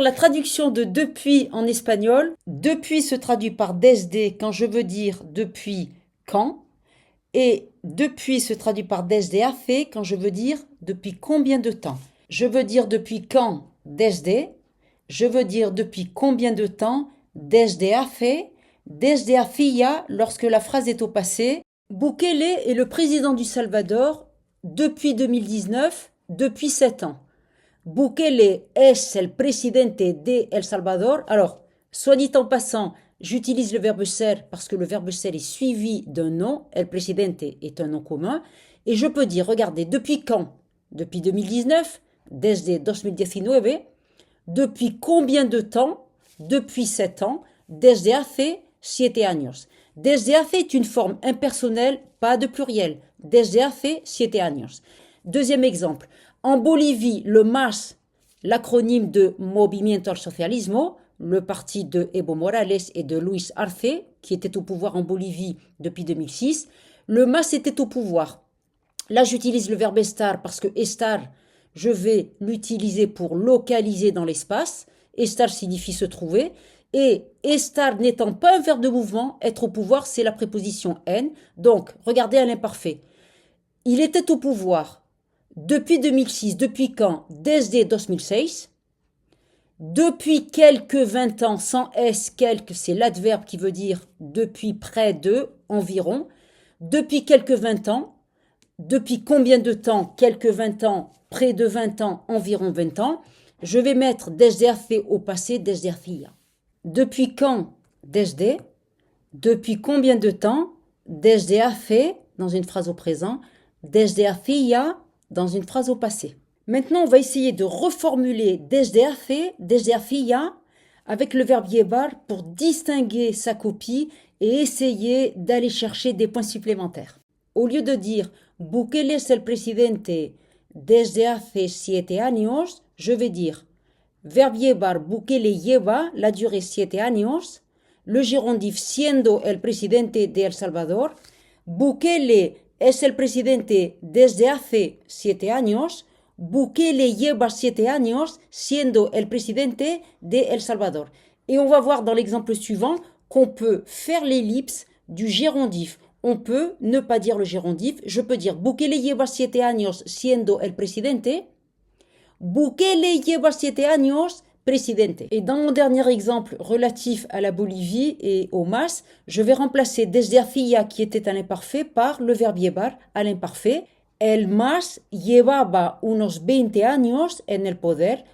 La traduction de depuis en espagnol, depuis se traduit par desde quand je veux dire depuis quand, et depuis se traduit par desde hace quand je veux dire depuis combien de temps. Je veux dire depuis quand, desde. Je veux dire depuis combien de temps, desde hace. Desde hacía lorsque la phrase est au passé. Bukele est le président du Salvador depuis 2019, depuis 7 ans. Bukele es el presidente de El Salvador. Alors, soit dit en passant, j'utilise le verbe ser parce que le verbe ser est suivi d'un nom. El presidente est un nom commun. Et je peux dire, regardez, depuis quand? Depuis 2019, desde 2019. Depuis combien de temps? Depuis 7 ans. Desde hace 7 años. Desde hace est une forme impersonnelle, pas de pluriel. Desde hace 7 años. Deuxième exemple. En Bolivie, le MAS, l'acronyme de Movimiento al Socialismo, le parti de Evo Morales et de Luis Arce, qui était au pouvoir en Bolivie depuis 2006, le MAS était au pouvoir. Là, j'utilise le verbe estar parce que estar, je vais l'utiliser pour localiser dans l'espace. Estar signifie se trouver. Et estar n'étant pas un verbe de mouvement, être au pouvoir, c'est la préposition en. Donc, regardez à l'imparfait. Il était au pouvoir depuis 2006. Depuis quand? Desde 2006. Depuis quelques 20 ans, sans S, quelques, c'est l'adverbe qui veut dire depuis près de, environ. Depuis quelques 20 ans. Depuis combien de temps? Quelques 20 ans, près de 20 ans, environ 20 ans. Je vais mettre desde hace au passé, desde hacía. Depuis quand? Desde. Depuis combien de temps? Desde hace, dans une phrase au présent. Desde hacía, dans une phrase au passé. Maintenant, on va essayer de reformuler desde hace, desde hacía, avec le verbe llevar pour distinguer sa copie et essayer d'aller chercher des points supplémentaires. Au lieu de dire Bukele es el presidente desde hace 7 años, je vais dire verbe llevar, Bukele lleva la durée 7 años, le gérondif siendo el presidente de El Salvador, Bukele es el presidente desde hace 7 años, Bukele lleva 7 años siendo el presidente de El Salvador. Et on va voir dans l'exemple suivant qu'on peut faire l'ellipse du gérondif. On peut ne pas dire le gérondif. Je peux dire Bukele lleva 7 años siendo el presidente. Bukele lleva 7 años presidente. Et dans mon dernier exemple relatif à la Bolivie et au MAS, je vais remplacer desde hacía qui était à l'imparfait par le verbe llevar à l'imparfait. El MAS llevaba unos 20 años en el poder.